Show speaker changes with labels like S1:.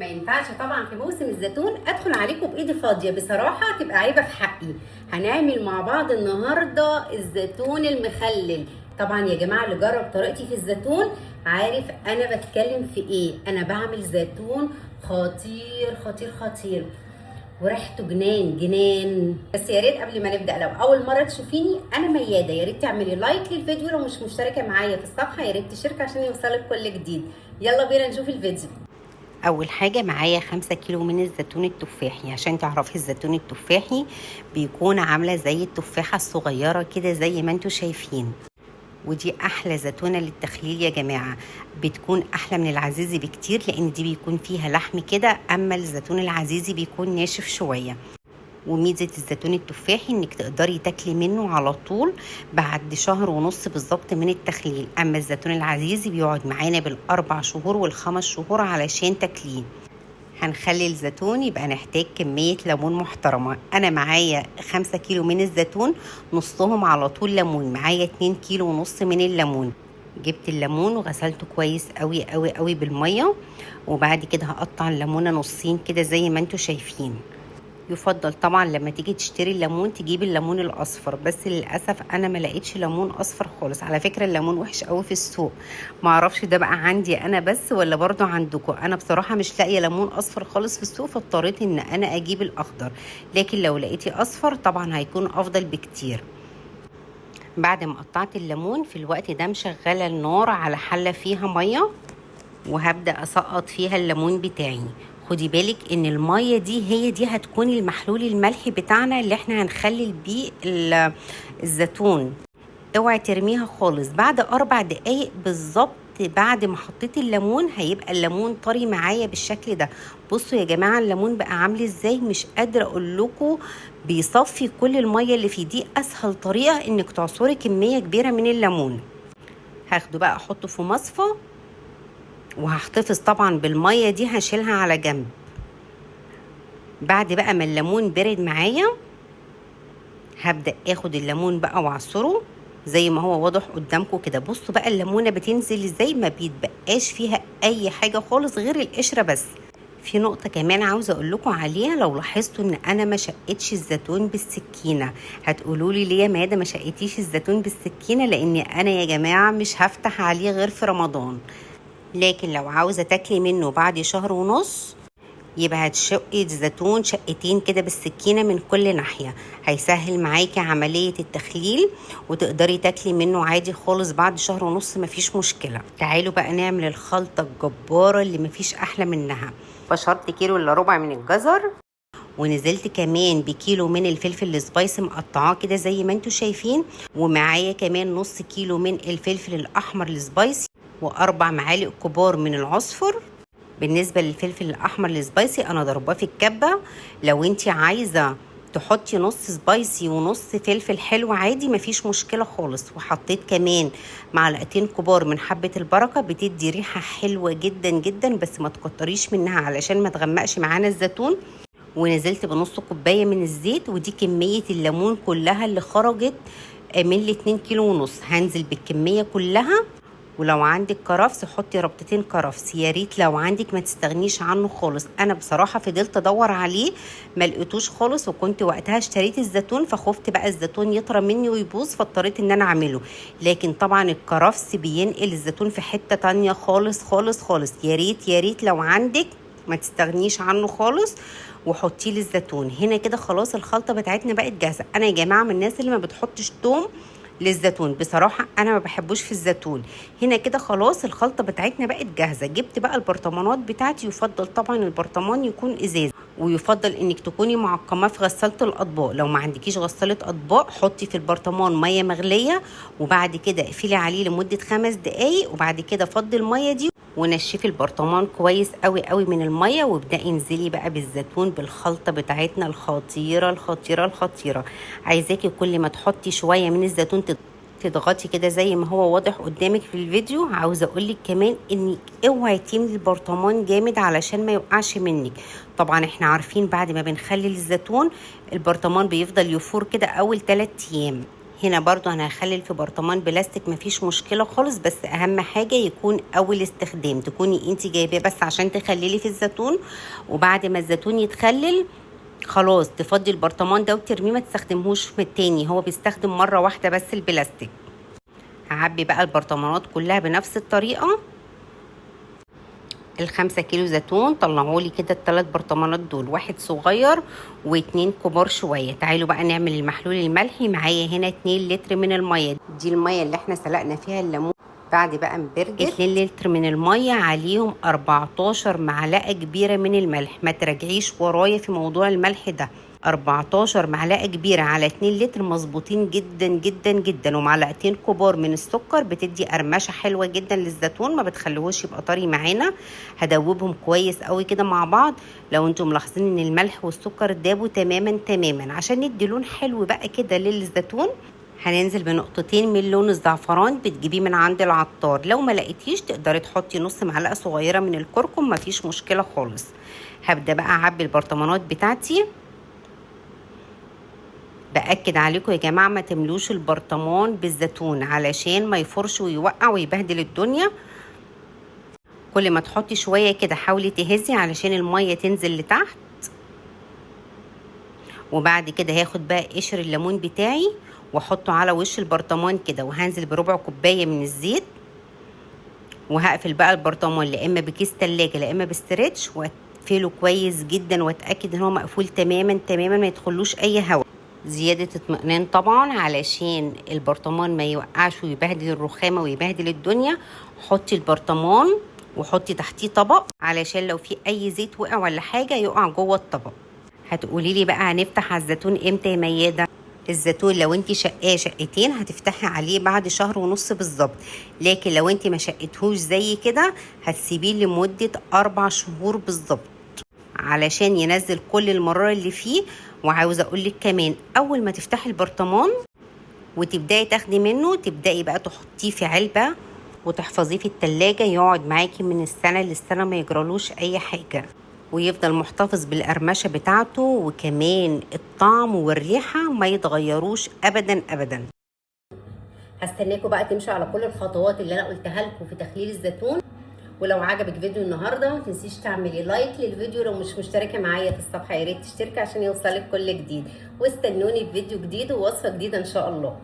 S1: ما ينفعش طبعا في موسم الزيتون ادخل عليكم بايدي فاضيه، بصراحه تبقى عيبه في حقي. هنعمل مع بعض النهارده الزيتون المخلل. طبعا يا جماعه اللي جرب طريقتي في الزيتون عارف انا بتكلم في ايه. انا بعمل زيتون خطير خطير خطير وريحته جنان جنان. بس يا ريت قبل ما نبدا، لو اول مره تشوفيني انا مياده، يا ريت تعملي لايك للفيديو. لو مش مشتركه معايا في الصفحه يا ريت تشتركي عشان يوصلك كل جديد. يلا بينا نشوف الفيديو. اول حاجه معايا 5 كيلو من الزيتون التفاحي. عشان تعرفي الزيتون التفاحي بيكون عامله زي التفاحه الصغيره كده زي ما انتوا شايفين، ودي احلى زيتونه للتخليل يا جماعه. بتكون احلى من العزيزي بكتير لان دي بيكون فيها لحم كده، اما الزيتون العزيزي بيكون ناشف شويه. وميزه الزيتون التفاحي انك تقدري تاكلي منه على طول بعد شهر ونص بالظبط من التخليل، اما الزيتون العزيزي بيقعد معانا بالاربع شهور والخمس شهور علشان تاكليه. هنخلي الزيتون يبقى نحتاج كمية ليمون محترمة. أنا معايا 5 كيلو من الزيتون، نصهم على طول ليمون. معايا 2 كيلو ونص من الليمون. جبت الليمون وغسلته كويس قوي قوي قوي بالمية، وبعد كده هقطع الليمونة نصين كده زي ما انتوا شايفين. يفضل طبعا لما تيجي تشتري الليمون تجيب الليمون الاصفر، بس للاسف انا ما لقيتش ليمون اصفر خالص. على فكره الليمون وحش قوي في السوق، ما اعرفش ده بقى عندي انا بس ولا برضو عندكم. انا بصراحه مش لاقيه ليمون اصفر خالص في السوق، فاضطريت ان انا اجيب الاخضر، لكن لو لقيتي اصفر طبعا هيكون افضل بكتير. بعد ما قطعت الليمون في الوقت ده مشغله النار على حله فيها ميه، وهبدا اسقط فيها الليمون بتاعي. خدي بالك ان الميه دي هي دي هتكون المحلول الملحي بتاعنا اللي احنا هنخلل بيه الزيتون. اوعي ترميها خالص. بعد 4 دقايق بالظبط بعد ما حطيت الليمون هيبقى الليمون طري معايا بالشكل ده. بصوا يا جماعه الليمون بقى عامل ازاي، مش قادره اقول لكم. بيصفي كل الميه اللي فيه. دي اسهل طريقه انك تعصري كميه كبيره من الليمون. هاخده بقى احطه في مصفى، وهحتفظ طبعا بالميه دي هشيلها على جنب. بعد بقى ما الليمون برد معايا هبدأ اخد الليمون بقى واعصره زي ما هو واضح قدامكم كده. بصوا بقى الليمونه بتنزل ازاي، ما بيتبقاش فيها اي حاجه خالص غير القشره بس. في نقطه كمان عاوزه اقول لكم عليها. لو لاحظتوا ان انا ما شقتش الزيتون بالسكينه، هتقولوا لي ليه يا ماده ما شقتيش الزيتون بالسكينه؟ لان انا يا جماعه مش هفتح عليه غير في رمضان، لكن لو عاوزه تاكلي منه بعد شهر ونص يبقى هتشقي الزيتون شقتين كده بالسكينة من كل ناحية. هيسهل معاكي عملية التخليل وتقدري تاكلي منه عادي خالص بعد شهر ونص، مفيش مشكلة. تعالوا بقى نعمل الخلطة الجبارة اللي مفيش أحلى منها. بشرت كيلو إلا ربع من الجزر، ونزلت كمان بكيلو من الفلفل السبايسي مقطعاه كده زي ما انتوا شايفين، ومعايا كمان نص كيلو من الفلفل الأحمر السبايسي، و4 معالق كبار من العصفر. بالنسبه للفلفل الاحمر السبايسي انا ضرباه في الكبه. لو انت عايزه تحطي نص سبايسي ونص فلفل حلو عادي مفيش مشكله خالص. وحطيت كمان معلقتين كبار من حبه البركه، بتدي ريحه حلوه جدا جدا، بس ما تكتريش منها علشان ما تغمقش معانا الزيتون. ونزلت بنص كوبايه من الزيت، ودي كميه الليمون كلها اللي خرجت من ال2 كيلو ونص. هنزل بالكميه كلها. ولو عندك كرفس حطي ربطتين كرفس، يا ريت لو عندك ما تستغنيش عنه خالص. انا بصراحه فضلت ادور عليه ما لقيتوش خالص، وكنت وقتها اشتريت الزيتون فخفت بقى الزيتون يطرى مني ويبوظ، فاضطريت ان انا اعمله. لكن طبعا الكرفس بينقل الزيتون في حته تانية خالص خالص خالص. يا ريت يا ريت لو عندك ما تستغنيش عنه خالص وحطيه للزيتون. هنا كده خلاص الخلطه بتاعتنا بقت جاهزه. انا يا جماعه من الناس اللي ما بتحطش توم للزيتون، بصراحة أنا ما بحبوش في الزيتون. هنا كده خلاص الخلطة بتاعتنا بقت جاهزة. جبت بقى البرطمانات بتاعتي. يفضل طبعا البرطمان يكون إزاز، ويفضل إنك تكوني معقمة في غسالة الأطباق. لو ما عندكيش غسالة أطباق حطي في البرطمان مية مغلية، وبعد كده اقفلي عليه لمدة 5 دقايق، وبعد كده فضي المية دي ونشفي البرطمان كويس قوي قوي من الميه، وابدأي انزلي بقى بالزيتون بالخلطه بتاعتنا الخطيره الخطيره الخطيره. عايزاكي كل ما تحطي شويه من الزيتون تضغطي كده زي ما هو واضح قدامك في الفيديو. عاوزه اقولك كمان انك اوعي تملي البرطمان جامد علشان ما يوقعش منك. طبعا احنا عارفين بعد ما بنخلي الزيتون البرطمان بيفضل يفور كده اول 3 ايام. هنا برضو انا هخلل في برطمان بلاستيك مفيش مشكله خالص، بس اهم حاجه يكون اول استخدام تكوني انت جايباه بس عشان تخللي في الزيتون، وبعد ما الزيتون يتخلل خلاص تفضي البرطمان ده وترميه، ما تستخدمهوش من التاني، هو بيستخدم مره واحده بس البلاستيك. هعبي بقى البرطمانات كلها بنفس الطريقه. ال5 كيلو زيتون طلعوا لي كده ال3 برطمانات دول، واحد صغير واتنين كبار شويه. تعالوا بقى نعمل المحلول الملحي. معايا هنا 2 لتر من الميه، دي الميه اللي احنا سلقنا فيها الليمون. بعد بقى مبرجل 2 لتر من الميه عليهم 14 معلقه كبيره من الملح. ما تراجعيش ورايا في موضوع الملح ده، 14 معلقه كبيره على 2 لتر مظبوطين جدا جدا جدا. ومعلقتين كبار من السكر بتدي قرمشه حلوه جدا للزيتون، ما بتخليهوش يبقى طري معانا. هدوبهم كويس قوي كده مع بعض. لو انتم ملاحظين ان الملح والسكر دابوا تماما تماما، عشان ندي لون حلو بقى كده للزيتون هننزل بنقطتين من لون الزعفران بتجيبيه من عند العطار. لو ما لقيتيش تقدري تحطي نص معلقه صغيره من الكركم، مفيش مشكله خالص. هبدا بقى اعبي البرطمانات بتاعتي. باكد عليكم يا جماعه ما تملوش البرطمان بالزيتون علشان ما يفرش ويوقع ويبهدل الدنيا. كل ما تحطي شويه كده حاولي تهزي علشان الميه تنزل لتحت. وبعد كده هاخد بقى قشر الليمون بتاعي واحطه على وش البرطمان كده، وهنزل بربع كوبايه من الزيت. وهقفل بقى البرطمان لا اما بكيس تلاجة لا اما بستريتش، واقفله كويس جدا واتاكد ان هو مقفول تماما تماما ما يدخلوش اي هواء. زياده اطمئنان طبعا علشان البرطمان ما يوقعش ويبهدل الرخامه ويبهدل الدنيا. حطي البرطمان وحطي تحتيه طبق علشان لو في اي زيت وقع ولا حاجه يقع جوه الطبق. هتقولي لي بقى هنفتح على الزيتون امتى يا ميادة؟ الزيتون لو انت شقاه شقتين هتفتحي عليه بعد شهر ونص بالظبط، لكن لو انت ما شقتهوش زي كده هتسيبيه لمدة 4 شهور بالظبط علشان ينزل كل المرار اللي فيه. وعاوزه اقولك كمان اول ما تفتحي البرطمان وتبداي تاخدي منه، تبداي بقى تحطيه في علبه وتحفظيه في التلاجة، يقعد معاكي من السنه للسنه ما يجرالوش اي حاجه، ويفضل محتفظ بالقرمشه بتاعته، وكمان الطعم والريحه ما يتغيروش ابدا ابدا. هستناكم بقى تمشوا على كل الخطوات اللي انا قلتها لكم في تخليل الزيتون. ولو عجبك فيديو النهارده ما تنسيش تعملي لايك للفيديو. لو مش مشتركه معايا في الصفحه يا ريت تشتركي عشان يوصلك كل جديد. واستنوني في فيديو جديد ووصفه جديده ان شاء الله.